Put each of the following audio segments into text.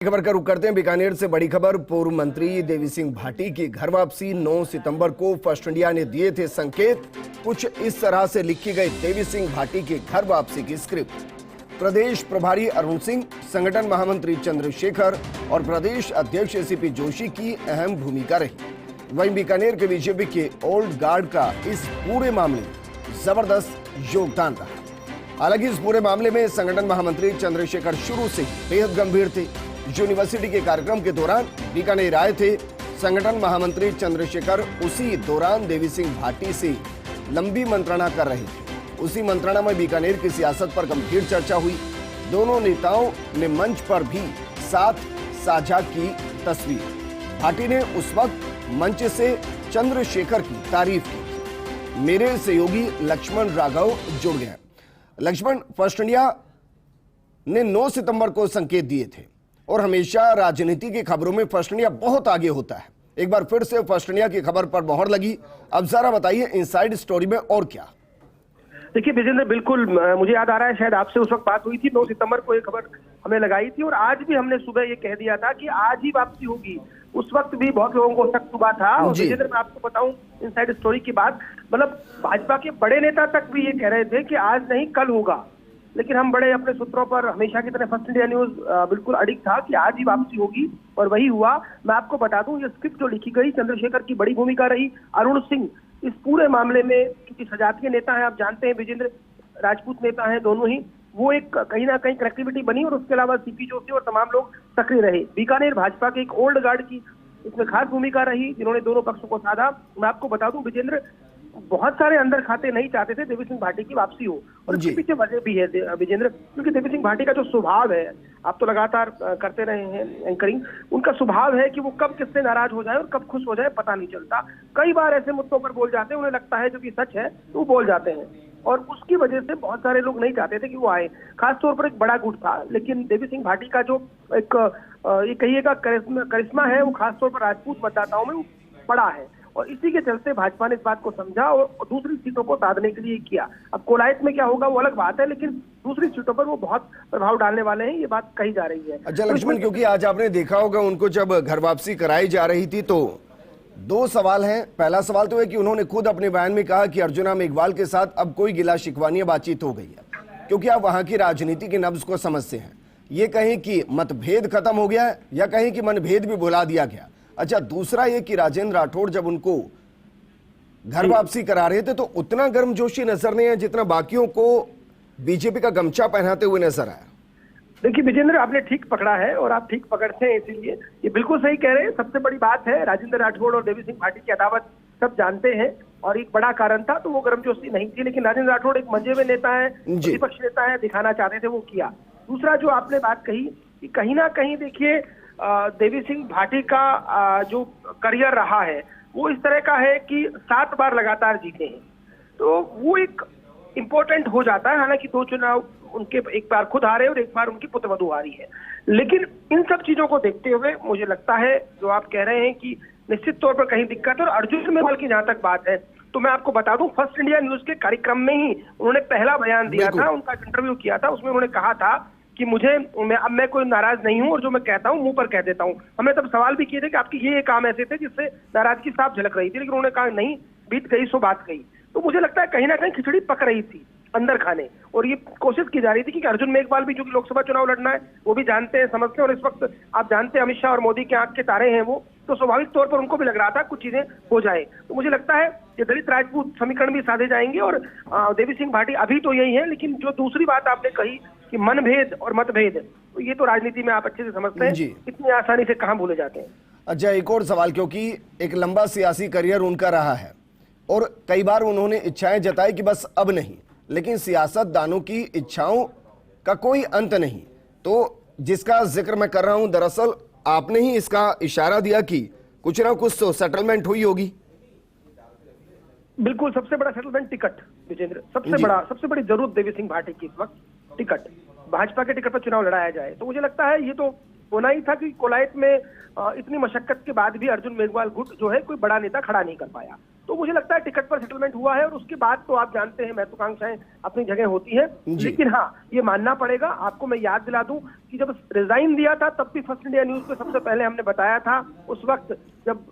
खबर का रुख करते हैं बीकानेर से। बड़ी खबर, पूर्व मंत्री देवी सिंह भाटी की घर वापसी। 9 सितंबर को फर्स्ट इंडिया ने दिए थे संकेत। कुछ इस तरह से लिखी गई देवी सिंह भाटी की घर वापसी की स्क्रिप्ट। प्रदेश प्रभारी अरुण सिंह, संगठन महामंत्री चंद्रशेखर और प्रदेश अध्यक्ष एसीपी जोशी की अहम भूमिका रही। वहीं बीकानेर के बीजेपी के ओल्ड गार्ड का इस पूरे मामले में जबरदस्त योगदान रहा। हालांकि इस पूरे मामले में संगठन महामंत्री चंद्रशेखर शुरू से बेहद गंभीर थे। यूनिवर्सिटी के कार्यक्रम के दौरान बीकानेर आए थे संगठन महामंत्री चंद्रशेखर। उसी दौरान देवी सिंह भाटी से लंबी मंत्रणा कर रहे थे। उसी मंत्रणा में बीकानेर की सियासत पर गंभीर चर्चा हुई। दोनों नेताओं ने मंच पर भी साथ साझा की तस्वीर। भाटी ने उस वक्त मंच से चंद्रशेखर की तारीफ की। मेरे सहयोगी लक्ष्मण राघव जुड़ गए। लक्ष्मण, फर्स्ट इंडिया ने 9 सितंबर को संकेत दिए थे और हमेशा राजनीति की खबरों में फर्स्ट इंडिया बहुत आगे होता है। एक बार फिर से फर्स्ट इंडिया की खबर पर मोहर लगी। अब जरा बताइए इनसाइड स्टोरी में और क्या। देखिए विजेंद्र, बिल्कुल मुझे याद आ रहा है, शायद आपसे उस वक्त बात हुई थी। 9 सितंबर को ये खबर हमें लगाई थी और आज भी हमने सुबह ये कह दिया था कि आज ही वापसी होगी। उस वक्त भी बहुत लोगों को शक हुआ था। और विजेंद्र, मैं आपको बताऊं इनसाइड स्टोरी की बात, मतलब भाजपा के बड़े नेता तक भी ये कह रहे थे कि आज नहीं कल होगा। लेकिन हम बड़े अपने सूत्रों पर हमेशा की तरह फर्स्ट इंडिया न्यूज बिल्कुल अडिग था कि आज ही वापसी होगी और वही हुआ। मैं आपको बता दूं, ये स्क्रिप्ट जो लिखी गई, चंद्रशेखर की बड़ी भूमिका रही। अरुण सिंह इस पूरे मामले में, क्योंकि सजातीय नेता है, आप जानते हैं विजेंद्र, राजपूत नेता है दोनों ही, वो एक कहीं ना कहीं कनेक्टिविटी बनी। और उसके अलावा सीपी जोशी और तमाम लोग सक्रिय रहे। बीकानेर भाजपा के एक ओल्ड गार्ड की इसमें खास भूमिका रही, जिन्होंने दोनों पक्षों को साधा। मैं आपको बता दूं विजेंद्र, बहुत सारे अंदर खाते नहीं चाहते थे देवी सिंह भाटी की वापसी हो। और इसके पीछे वजह भी है विजेंद्र, क्योंकि देवी सिंह भाटी का जो स्वभाव है, आप तो लगातार करते रहे हैं एंकरिंग, उनका स्वभाव है कि वो कब किससे नाराज हो जाए और कब खुश हो जाए पता नहीं चलता। कई बार ऐसे मुद्दों पर बोल जाते हैं, उन्हें लगता है जो कि सच है तो वो बोल जाते हैं। और उसकी वजह से बहुत सारे लोग नहीं चाहते थे कि वो आए। खासतौर पर एक बड़ा गुट था। लेकिन देवी सिंह भाटी का जो एक ये कहिएगा करिश्मा है, वो खासतौर पर राजपूत मतदाताओं में वो बड़ा है। और इसी के चलते भाजपा ने इस बात को समझा और दूसरी सीटों को साधने के लिए किया। अब कोलायत में क्या होगा वो अलग बात है, लेकिन दूसरी सीटों पर वो बहुत प्रभाव डालने वाले हैं, ये बात कही जा रही है। अच्छा लक्ष्मण, क्योंकि आज आपने देखा होगा उनको जब घर वापसी कराई जा रही थी तो 2 सवाल हैं। पहला सवाल तो है कि उन्होंने खुद अपने बयान में कहा कि अर्जुना मेघवाल के साथ अब कोई गिला शिकवानी बातचीत हो गई है, क्योंकि आप वहां की राजनीति के नब्ज को समझते हैं। ये कहें कि मतभेद खत्म हो गया है या कहें कि मनभेद भी भुला दिया गया। अच्छा, दूसरा ये कि राजेंद्र राठौड़ जब उनको घर वापसी करा रहे थे तो उतना गर्मजोशी नजर नहीं है जितना बाकियों को बीजेपी का गमछा पहनाते हुए नजर आया। देखिए विजेंद्र, आपने ठीक पकड़ा है और आप ठीक पकड़ते हैं, इसीलिए ये बिल्कुल सही कह रहे हैं। सबसे बड़ी बात है, राजेंद्र राठौड़ और देवी सिंह भाटी की अदावत सब जानते हैं और एक बड़ा कारण था, तो वो गर्मजोशी नहीं थी। लेकिन राजेंद्र राठौड़ एक मंजे हुए नेता है, विपक्ष नेता है, दिखाना चाहते थे, वो किया। दूसरा जो आपने बात कही कि कहीं ना कहीं देखिए देवी सिंह भाटी का जो करियर रहा है वो इस तरह का है कि 7 बार लगातार जीते हैं, तो वो एक इम्पोर्टेंट हो जाता है। हालांकि 2 चुनाव उनके, एक बार खुद हारे और एक बार उनकी पुत्रवधू हारी है। लेकिन इन सब चीजों को देखते हुए मुझे लगता है जो आप कह रहे हैं कि निश्चित तौर पर कहीं दिक्कत है। और अर्जुन मेघवाल की जहां तक बात है तो मैं आपको बता दूं, फर्स्ट इंडिया न्यूज के कार्यक्रम में ही उन्होंने पहला बयान दिया था, उनका इंटरव्यू किया था। उसमें उन्होंने कहा था कि मैं कोई नाराज नहीं हूं और जो मैं कहता हूं मुंह पर कह देता हूं। हमने तब सवाल भी किए थे कि आपके ये काम ऐसे थे जिससे नाराजगी साफ झलक रही थी, लेकिन उन्होंने कहा नहीं, बीत गई सो बात गई। तो मुझे लगता है कहीं ना कहीं खिचड़ी पक रही थी अंदर खाने, और ये कोशिश की जा रही थी कि अर्जुन मेघवाल भी, जो कि लोकसभा चुनाव लड़ना है, वो भी जानते हैं, समझते हैं। और इस वक्त आप जानते हैं अमित शाह और मोदी के आंख के तारे हैं वो, तो स्वाभाविक तौर पर उनको भी लग रहा था कुछ चीजें हो जाए। तो मुझे लगता है ये दलित राजपूत समीकरण भी साधे जाएंगे और देवी सिंह भाटी अभी तो यही है। लेकिन जो दूसरी बात आपने कही कि मनभेद और मतभेद, तो ये तो राजनीति में आप अच्छे से समझते हैं, इतनी आसानी से कहां भूले जाते हैं। अच्छा, एक और सवाल, क्योंकि एक लंबा सियासी करियर उनका रहा है और कई बार उन्होंने इच्छाएं जताई कि बस अब नहीं, लेकिन सियासतदानों की इच्छाओं का कोई अंत नहीं। तो जिसका जिक्र मैं कर रहा हूं, दरअसल आपने ही इसका इशारा दिया कि कुछ ना कुछ तो सेटलमेंट हुई होगी। बिल्कुल, सबसे बड़ा सेटलमेंट टिकट विजेंद्र, सबसे बड़ी जरूरत देवी सिंह भाटी की इस वक्त टिकट, भाजपा के टिकट पर चुनाव लड़ाया जाए। तो मुझे लगता है ये तो होना ही था कि कोलायत में इतनी मशक्कत के बाद भी अर्जुन मेघवाल गुट जो है कोई बड़ा नेता खड़ा नहीं कर पाया। तो मुझे लगता है टिकट पर सेटलमेंट हुआ है और उसके बाद तो आप जानते हैं महत्वाकांक्षाएं अपनी जगह होती हैं। लेकिन हाँ, ये मानना पड़ेगा। आपको मैं याद दिला दूं कि जब रिजाइन दिया था तब भी फर्स्ट इंडिया न्यूज पे सबसे पहले हमने बताया था, उस वक्त जब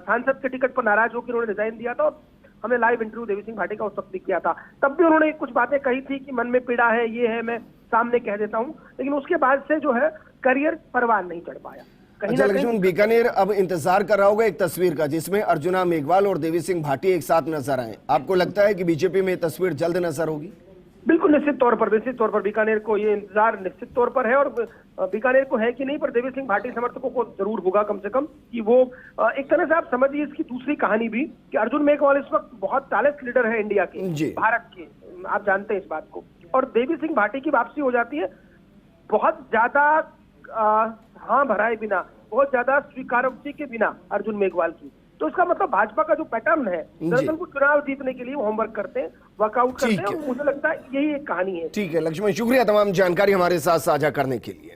सांसद के टिकट पर नाराज होकर उन्होंने रिजाइन दिया था, और हमने लाइव इंटरव्यू देवी सिंह भाटी का उस वक्त भी किया था। तब भी उन्होंने कुछ बातें कही थी कि मन में पीड़ा है, ये है, मैं सामने कह देता हूं। लेकिन उसके बाद से जो है करियर परवान नहीं चढ़ पाया। अच्छा लक्ष्मण, बीकानेर अब इंतजार कर रहा होगा एक तस्वीर का जिसमें अर्जुना मेघवाल और देवी सिंह भाटी एक साथ नजर आए। आपको लगता है कि बीजेपी में तस्वीर जल्द नजर होगी? बिल्कुल, निश्चित तौर पर बीकानेर को ये इंतजार निश्चित तौर पर है, और बीकानेर को है कि नहीं, पर देवी सिंह भाटी समर्थकों को जरूर होगा कम से कम, कि वो एक तरह से आप समझिए इसकी दूसरी कहानी भी कि अर्जुन मेघवाल इस वक्त बहुत टैलेंट लीडर है इंडिया के, भारत के, आप जानते हैं इस बात को, और देवी सिंह भाटी की वापसी हो जाती है बहुत ज्यादा हाँ भराए बिना, बहुत ज्यादा स्वीकारोक्ति के बिना अर्जुन मेघवाल की। तो इसका मतलब भाजपा का जो पैटर्न है, दरअसल वो चुनाव जीतने के लिए वो होमवर्क करते हैं, वर्कआउट करते हैं, और मुझे लगता है यही एक कहानी है। ठीक है लक्ष्मण, शुक्रिया तमाम जानकारी हमारे साथ साझा करने के लिए।